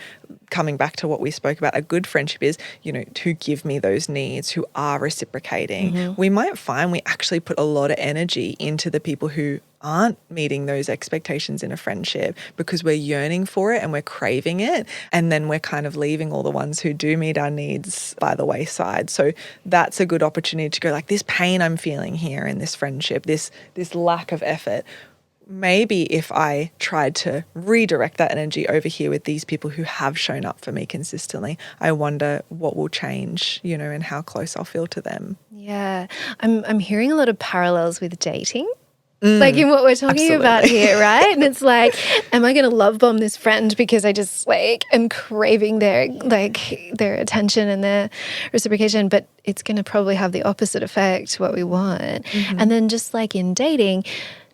coming back to what we spoke about, a good friendship is, you know, who give me those needs, who are reciprocating. We might find we actually put a lot of energy into the people who aren't meeting those expectations in a friendship because we're yearning for it and we're craving it. And then we're kind of leaving all the ones who do meet our needs by the wayside. So that's a good opportunity to go like, this pain I'm feeling here in this friendship, this lack of effort, maybe if I tried to redirect that energy over here with these people who have shown up for me consistently, I wonder what will change, you know, and how close I'll feel to them. Yeah. I'm hearing a lot of parallels with dating. Like in what we're talking about here, right? And it's like, am I going to love bomb this friend because I just like am craving their attention and their reciprocation, but it's going to probably have the opposite effect, what we want. And then just like in dating,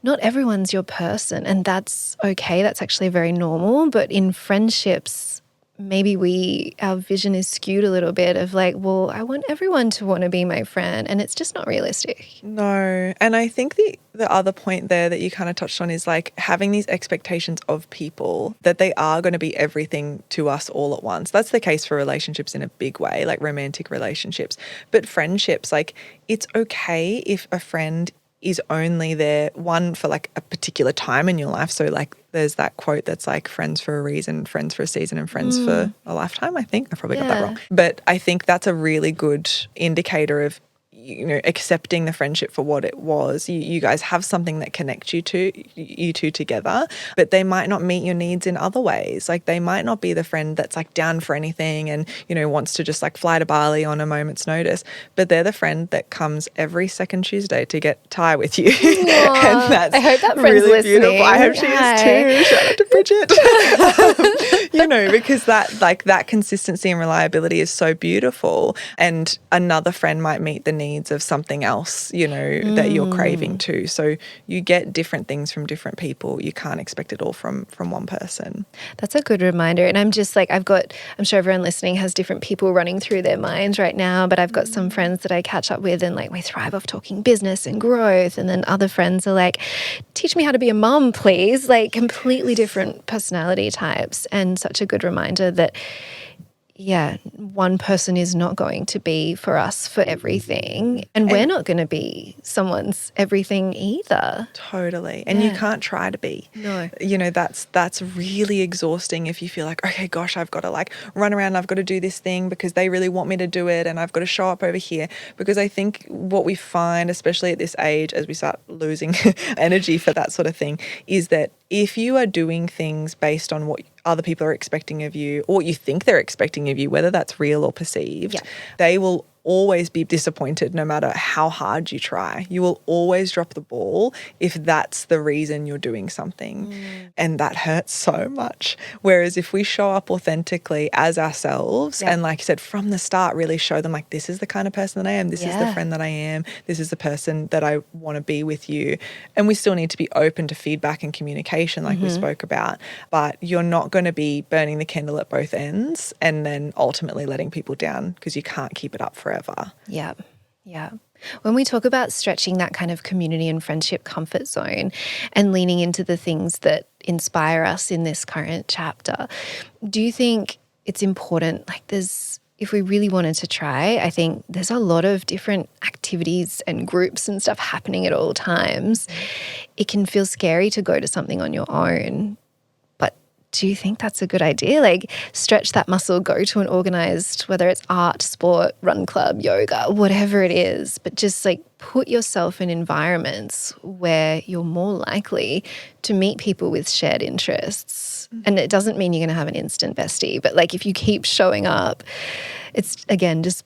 not everyone's your person, and that's okay. That's actually very normal. But in friendships, maybe our vision is skewed a little bit of like, well, I want everyone to want to be my friend, and it's just not realistic. No. And I think the other point there that you kind of touched on is like having these expectations of people that they are going to be everything to us all at once. That's the case for relationships in a big way, like romantic relationships. But friendships, like it's okay if a friend is only there, one, for like a particular time in your life. So like there's that quote that's like friends for a reason, friends for a season, and friends for a lifetime, I think. I probably got that wrong. But I think that's a really good indicator of, you know, accepting the friendship for what it was. You guys have something that connects you two together, but they might not meet your needs in other ways. Like they might not be the friend that's like down for anything and, you know, wants to just like fly to Bali on a moment's notice, but they're the friend that comes every second Tuesday to get Thai with you. And that's I hope that friend's really listening. beautiful. I hope she is too. Shout out to Bridget. You know, because that consistency and reliability is so beautiful. And another friend might meet the needs of something else, you know, that you're craving too. So you get different things from different people. You can't expect it all from one person. That's a good reminder. And I'm just like, I'm sure everyone listening has different people running through their minds right now, but I've got some friends that I catch up with and like we thrive off talking business and growth. And then other friends are like, teach me how to be a mom, please. Like completely different personality types. And such a good reminder that one person is not going to be for us for everything. And we're not going to be someone's everything either. Totally. And you can't try to be. No. You know, that's really exhausting if you feel like, okay, gosh, I've got to like run around, I've got to do this thing because they really want me to do it and I've got to show up over here. Because I think what we find, especially at this age, as we start losing energy for that sort of thing, is that if you are doing things based on what other people are expecting of you or what you think they're expecting of you, whether that's real or perceived, they will always be disappointed no matter how hard you try. You will always drop the ball if that's the reason you're doing something. And that hurts so much. Whereas if we show up authentically as ourselves and like you said, from the start, really show them like, this is the kind of person that I am. This is the friend that I am. This is the person that I want to be with you. And we still need to be open to feedback and communication like we spoke about. But you're not going to be burning the candle at both ends and then ultimately letting people down because you can't keep it up forever. Yeah. When we talk about stretching that kind of community and friendship comfort zone and leaning into the things that inspire us in this current chapter, do you think it's important, like if we really wanted to try, I think there's a lot of different activities and groups and stuff happening at all times. It can feel scary to go to something on your own, but do you think that's a good idea? Like, stretch that muscle, go to an organized, whether it's art, sport, run club, yoga, whatever it is, but just like put yourself in environments where you're more likely to meet people with shared interests. And it doesn't mean you're going to have an instant bestie, but like if you keep showing up, it's again just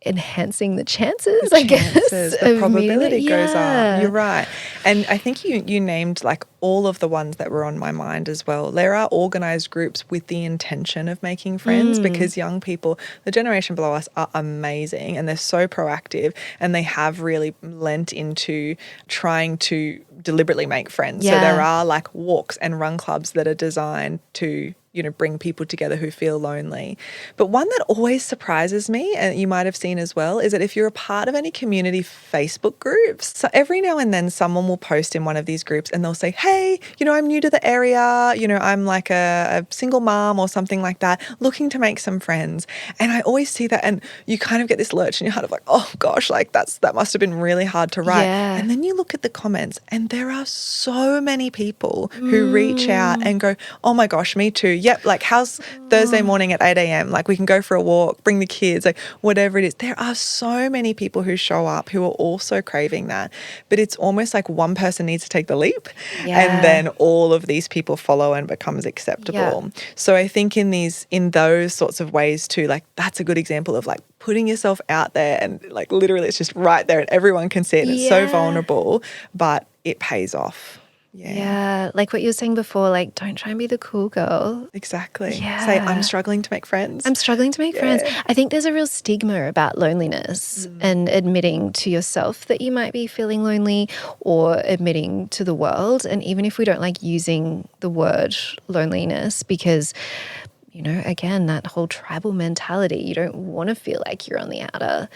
enhancing the chances, I guess. The probability goes up. You're right. And I think you named like all of the ones that were on my mind as well. There are organised groups with the intention of making friends because young people, the generation below us, are amazing and they're so proactive and they have really lent into trying to deliberately make friends. So there are like walks and run clubs that are designed to bring people together who feel lonely. But one that always surprises me, and you might have seen as well, is that if you're a part of any community Facebook groups, so every now and then someone will post in one of these groups and they'll say, hey, I'm new to the area, I'm like a single mom or something like that, looking to make some friends. And I always see that and you kind of get this lurch in your heart of like, oh gosh, like that must have been really hard to write. Yeah. And then you look at the comments and there are so many people who reach out and go, oh my gosh, me too. Yep, like how's Thursday morning at 8 a.m? Like we can go for a walk, bring the kids, like whatever it is. There are so many people who show up who are also craving that. But it's almost like one person needs to take the leap and then all of these people follow and becomes acceptable. Yeah. So I think in those sorts of ways too, like that's a good example of like putting yourself out there and like literally it's just right there and everyone can see it. It's so vulnerable, but it pays off. Yeah, like what you were saying before, like don't try and be the cool girl. Exactly. Yeah. Say, I'm struggling to make friends. I'm struggling to make friends. I think there's a real stigma about loneliness and admitting to yourself that you might be feeling lonely or admitting to the world. And even if we don't like using the word loneliness because, again, that whole tribal mentality, you don't want to feel like you're on the outer,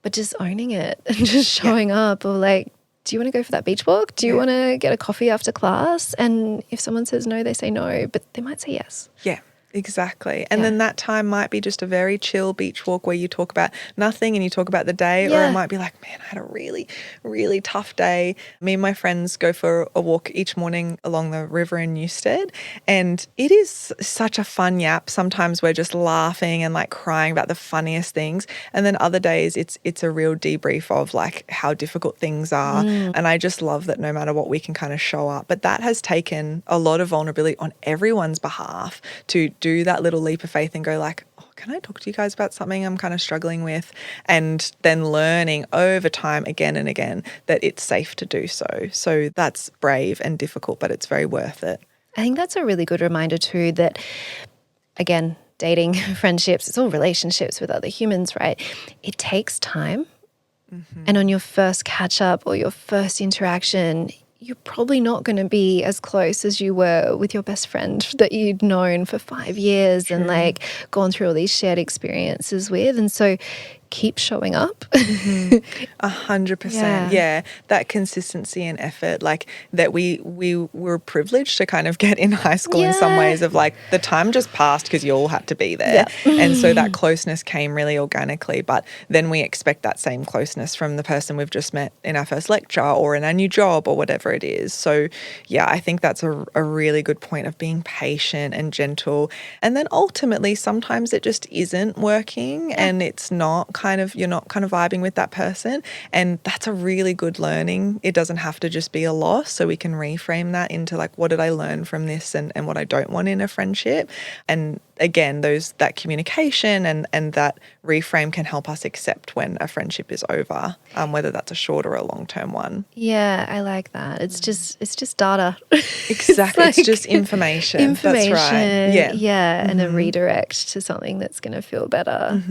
but just owning it and just showing up or like, do you want to go for that beach walk? Do you want to get a coffee after class? And if someone says no, they say no, but they might say yes. Yeah. Exactly. And then that time might be just a very chill beach walk where you talk about nothing and you talk about the day, or it might be like, man, I had a really, really tough day. Me and my friends go for a walk each morning along the river in Newstead, and it is such a fun yap. Sometimes we're just laughing and like crying about the funniest things. And then other days it's a real debrief of like how difficult things are. And I just love that no matter what, we can kind of show up. But that has taken a lot of vulnerability on everyone's behalf to do that little leap of faith and go like, oh, can I talk to you guys about something I'm kind of struggling with? And then learning over time again and again that it's safe to do so. So that's brave and difficult, but it's very worth it. I think that's a really good reminder too that, again, dating, friendships, it's all relationships with other humans, right? It takes time. And on your first catch up or your first interaction, you're probably not going to be as close as you were with your best friend that you'd known for 5 years and like gone through all these shared experiences with. And so keep showing up. 100%. Yeah. That consistency and effort, like that we were privileged to kind of get in high school in some ways of like the time just passed because you all had to be there. And so that closeness came really organically, but then we expect that same closeness from the person we've just met in our first lecture or in our new job or whatever it is. So yeah, I think that's a really good point of being patient and gentle. And then ultimately sometimes it just isn't working and it's not you're not kind of vibing with that person. And that's a really good learning. It doesn't have to just be a loss. So we can reframe that into like, what did I learn from this and what I don't want in a friendship? And again, that communication and that reframe can help us accept when a friendship is over, whether that's a short or a long-term one. Yeah, I like that. It's just data. Exactly. It's just information. That's right. Yeah. And a redirect to something that's going to feel better.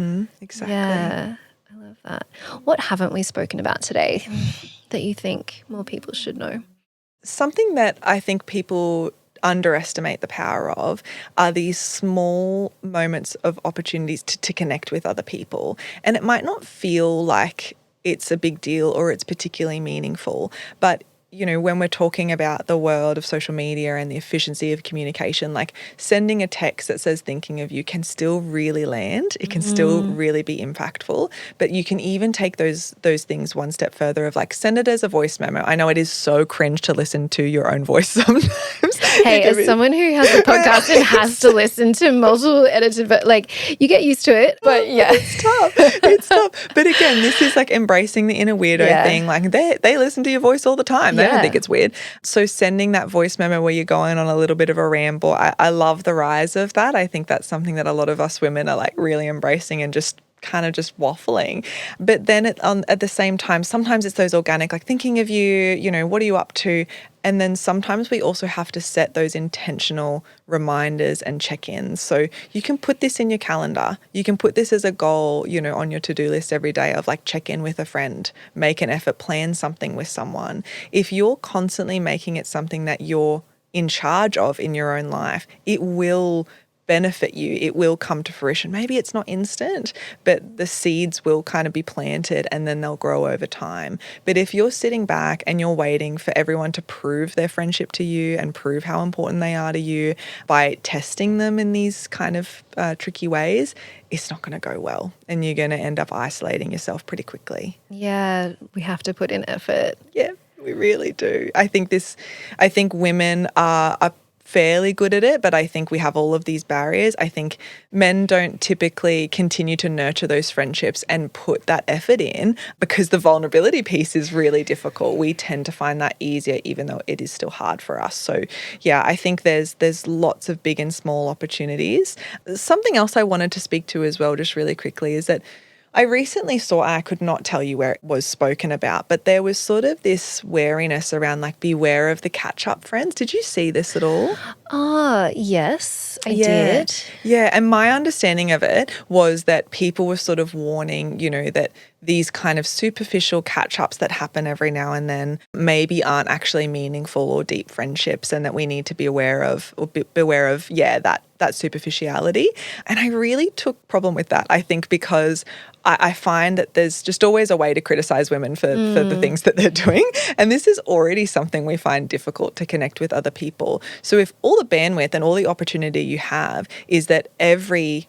Exactly. Yeah, I love that. What haven't we spoken about today that you think more people should know? Something that I think people underestimate the power of are these small moments of opportunities to connect with other people. And it might not feel like it's a big deal or it's particularly meaningful, but when we're talking about the world of social media and the efficiency of communication, like sending a text that says thinking of you can still really land. It can still really be impactful, but you can even take those things one step further of like send it as a voice memo. I know it is so cringe to listen to your own voice sometimes, Hey, as someone who has a podcast and has to listen to multiple edited, but like you get used to it. But yeah, it's tough. It's tough. But again, this is like embracing the inner weirdo thing. Like they listen to your voice all the time. They don't think it's weird. So sending that voice memo where you're going on a little bit of a ramble, I love the rise of that. I think that's something that a lot of us women are like really embracing and just kind of just waffling. But then at the same time, sometimes it's those organic, like thinking of you, what are you up to? And then sometimes we also have to set those intentional reminders and check-ins. So you can put this in your calendar. You can put this as a goal, on your to-do list every day of like check in with a friend, make an effort, plan something with someone. If you're constantly making it something that you're in charge of in your own life, it will benefit you. It will come to fruition. Maybe it's not instant, but the seeds will kind of be planted and then they'll grow over time. But if you're sitting back and you're waiting for everyone to prove their friendship to you and prove how important they are to you by testing them in these kind of tricky ways, it's not going to go well and you're going to end up isolating yourself pretty quickly. Yeah, we have to put in effort. Yeah, we really do. I think women are fairly good at it, but I think we have all of these barriers. I think men don't typically continue to nurture those friendships and put that effort in because the vulnerability piece is really difficult. We tend to find that easier, even though it is still hard for us. So yeah, I think there's lots of big and small opportunities. Something else I wanted to speak to as well, just really quickly, is that I recently saw, I could not tell you where it was spoken about, but there was sort of this wariness around like beware of the catch-up friends. Did you see this at all? Yes, I did. Yeah, and my understanding of it was that people were sort of warning, that these kind of superficial catch-ups that happen every now and then maybe aren't actually meaningful or deep friendships, and that we need to be aware of that superficiality. And I really took problem with that, I think, because I find that there's just always a way to criticize women for the things that they're doing. And this is already something we find difficult to connect with other people. So if all the bandwidth and all the opportunity you have is that every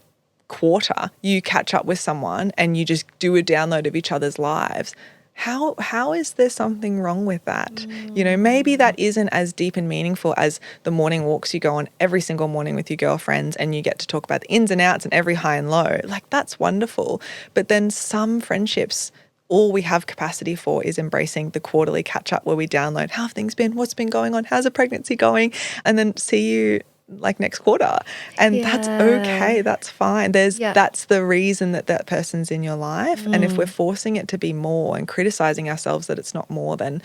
quarter you catch up with someone and you just do a download of each other's lives, how is there something wrong with that? Maybe that isn't as deep and meaningful as the morning walks you go on every single morning with your girlfriends and you get to talk about the ins and outs and every high and low. Like, that's wonderful. But then some friendships, all we have capacity for is embracing the quarterly catch up where we download, how have things been? What's been going on? How's the pregnancy going? And then see you like next quarter. And that's okay. That's fine. That's the reason that person's in your life. And if we're forcing it to be more and criticizing ourselves that it's not more, then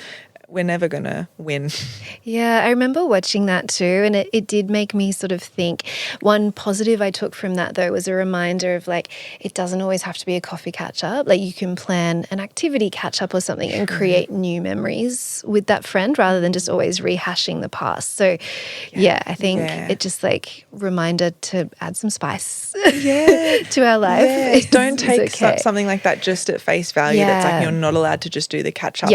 we're never going to win. Yeah, I remember watching that too, and it did make me sort of think. One positive I took from that, though, was a reminder of like, it doesn't always have to be a coffee catch-up. Like, you can plan an activity catch-up or something and create new memories with that friend rather than just always rehashing the past. So yeah, I think it just like reminder to add some spice to our life. Yeah. Don't take something like that just at face value. That's like, you're not allowed to just do the catch-up.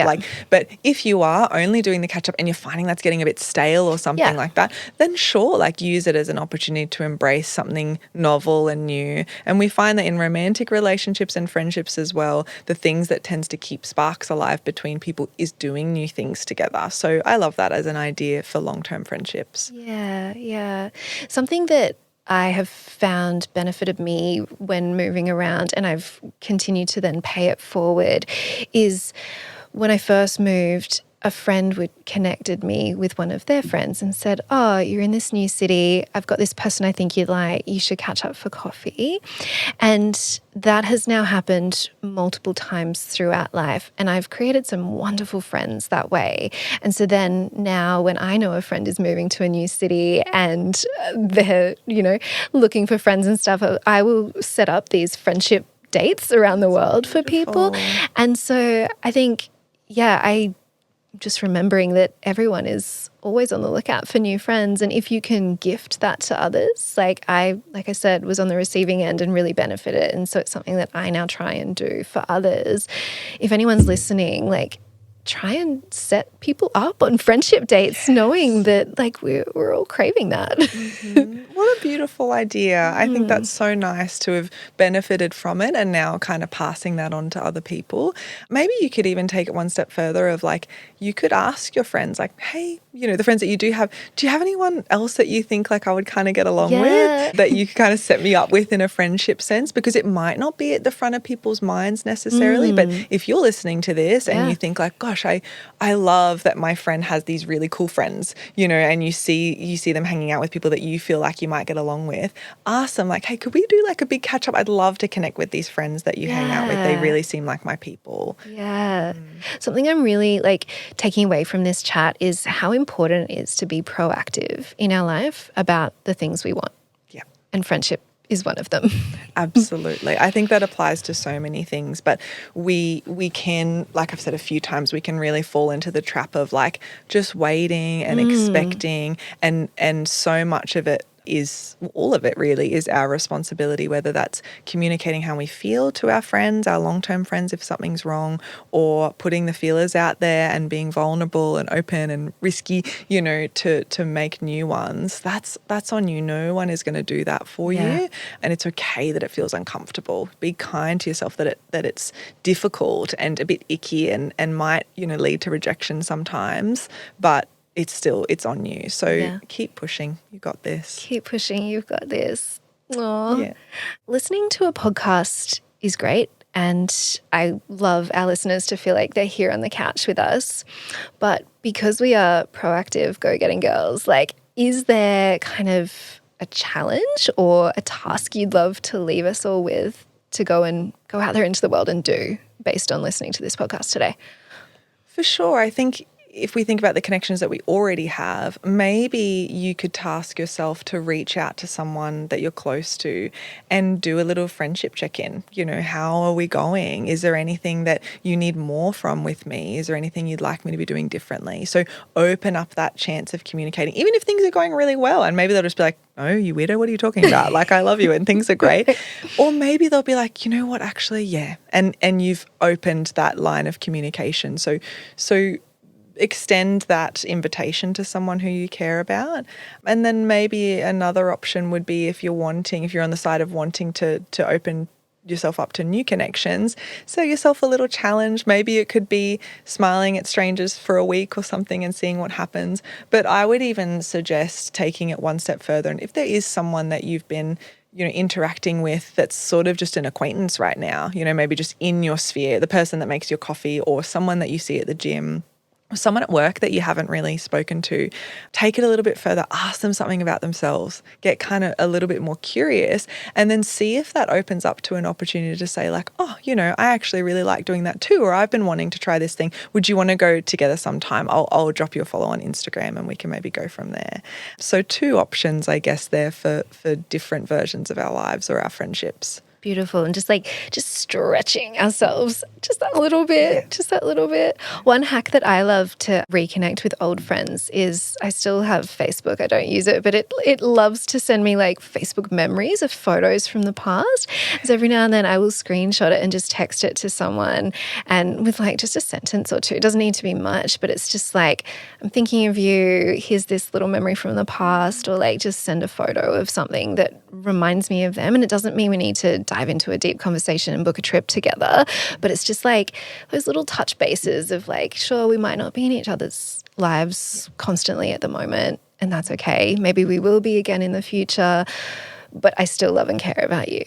But if you are only doing the catch-up and you're finding that's getting a bit stale or something like that, then sure, like, use it as an opportunity to embrace something novel and new. And we find that in romantic relationships and friendships as well, the things that tends to keep sparks alive between people is doing new things together. So I love that as an idea for long-term friendships. Yeah. Something that I have found benefited me when moving around, and I've continued to then pay it forward, is when I first moved, a friend connected me with one of their friends and said, oh, you're in this new city. I've got this person I think you'd like. You should catch up for coffee. And that has now happened multiple times throughout life. And I've created some wonderful friends that way. And so then now when I know a friend is moving to a new city and they're, looking for friends and stuff, I will set up these friendship dates around the world for people. And so I think, I just remembering that everyone is always on the lookout for new friends. And if you can gift that to others, like I said, was on the receiving end and really benefited. And so it's something that I now try and do for others. If anyone's listening, like, try and set people up on friendship dates, knowing that like we're all craving that. Well, a beautiful idea. I think that's so nice to have benefited from it and now kind of passing that on to other people. Maybe you could even take it one step further of like, you could ask your friends like, hey, the friends that you do you have anyone else that you think like I would kind of get along with, that you kind of set me up with in a friendship sense? Because it might not be at the front of people's minds necessarily, but if you're listening to this and you think like, gosh, I love that my friend has these really cool friends, and you see them hanging out with people that you feel like you might get along with, ask them like, hey, could we do like a big catch up? I'd love to connect with these friends that you hang out with. They really seem like my people. Yeah. Something I'm really like taking away from this chat is how important it is to be proactive in our life about the things we want. Yeah. And friendship is one of them. Absolutely. I think that applies to so many things, but we can, like I've said a few times, we can really fall into the trap of like just waiting and expecting, and so much of it is, all of it really is our responsibility, whether that's communicating how we feel to our friends, our long-term friends, if something's wrong, or putting the feelers out there and being vulnerable and open and risky, to make new ones. That's on you. No one is going to do that for you. And it's okay that it feels uncomfortable. Be kind to yourself that it's difficult and a bit icky and might, lead to rejection sometimes, but it's on you. So keep pushing. You got this. Keep pushing. You've got this. Aww. Yeah. Listening to a podcast is great. And I love our listeners to feel like they're here on the couch with us. But because we are proactive, go-getting girls, like, is there kind of a challenge or a task you'd love to leave us all with to go out there into the world and do based on listening to this podcast today? For sure. I think if we think about the connections that we already have, maybe you could task yourself to reach out to someone that you're close to and do a little friendship check-in. How are we going? Is there anything that you need more from with me? Is there anything you'd like me to be doing differently? So open up that chance of communicating, even if things are going really well. And maybe they'll just be like, oh, you weirdo, what are you talking about? Like, I love you and things are great. Or maybe they'll be like, you know what, actually, yeah. And you've opened that line of communication. So extend that invitation to someone who you care about. And then maybe another option would be if you're on the side of wanting to open yourself up to new connections, set yourself a little challenge. Maybe it could be smiling at strangers for a week or something and seeing what happens. But I would even suggest taking it one step further. And if there is someone that you've been interacting with that's sort of just an acquaintance right now, maybe just in your sphere, the person that makes your coffee or someone that you see at the gym, someone at work that you haven't really spoken to, take it a little bit further, ask them something about themselves, get kind of a little bit more curious, and then see if that opens up to an opportunity to say like, oh, I actually really like doing that too, or I've been wanting to try this thing. Would you want to go together sometime? I'll drop you a follow on Instagram and we can maybe go from there. So 2 options, I guess, there for different versions of our lives or our friendships. Beautiful. And just stretching ourselves just that little bit. One hack that I love to reconnect with old friends is I still have Facebook. I don't use it, but it loves to send me like Facebook memories of photos from the past. So every now and then I will screenshot it and just text it to someone, and with like just a sentence or two. It doesn't need to be much, but it's just like, I'm thinking of you. Here's this little memory from the past, or like just send a photo of something that reminds me of them. And it doesn't mean we need to dive into a deep conversation and book a trip together, but it's just like those little touch bases of like, sure, we might not be in each other's lives constantly at the moment, and that's okay. Maybe we will be again in the future, but I still love and care about you.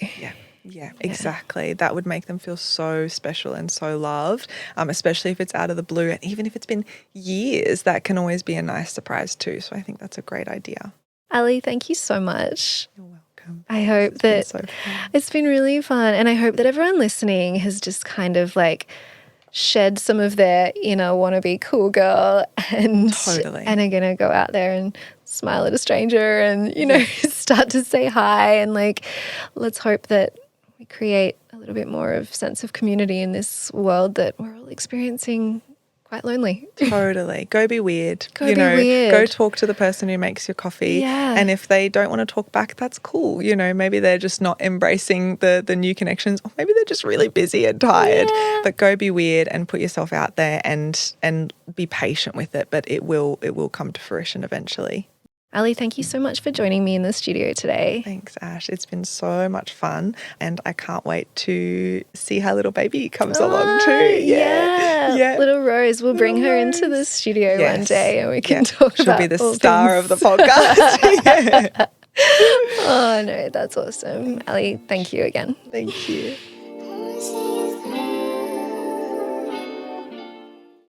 Yeah, exactly. That would make them feel so special and so loved, especially if it's out of the blue. And even if it's been years, that can always be a nice surprise too. So I think that's a great idea. Ally, thank you so much. You're welcome. I hope that it's been really fun, and I hope that everyone listening has just kind of like shed some of their inner wannabe cool girl and are going to go out there and smile at a stranger and, start to say hi, and like, let's hope that we create a little bit more of sense of community in this world that we're all experiencing quite lonely. Totally. Go be weird. Be weird. Go talk to the person who makes your coffee. Yeah. And if they don't want to talk back, that's cool. Maybe they're just not embracing the new connections, or maybe they're just really busy and tired. Yeah. But go be weird and put yourself out there and be patient with it, but it will come to fruition eventually. Ali, thank you so much for joining me in the studio today. Thanks, Ash. It's been so much fun, and I can't wait to see how little baby comes along too. Yeah. Little Rose. We'll bring her into the studio one day and we can talk She'll about be the all star things. of the podcast. Oh, no, that's awesome. Ali, thank you again. Thank you.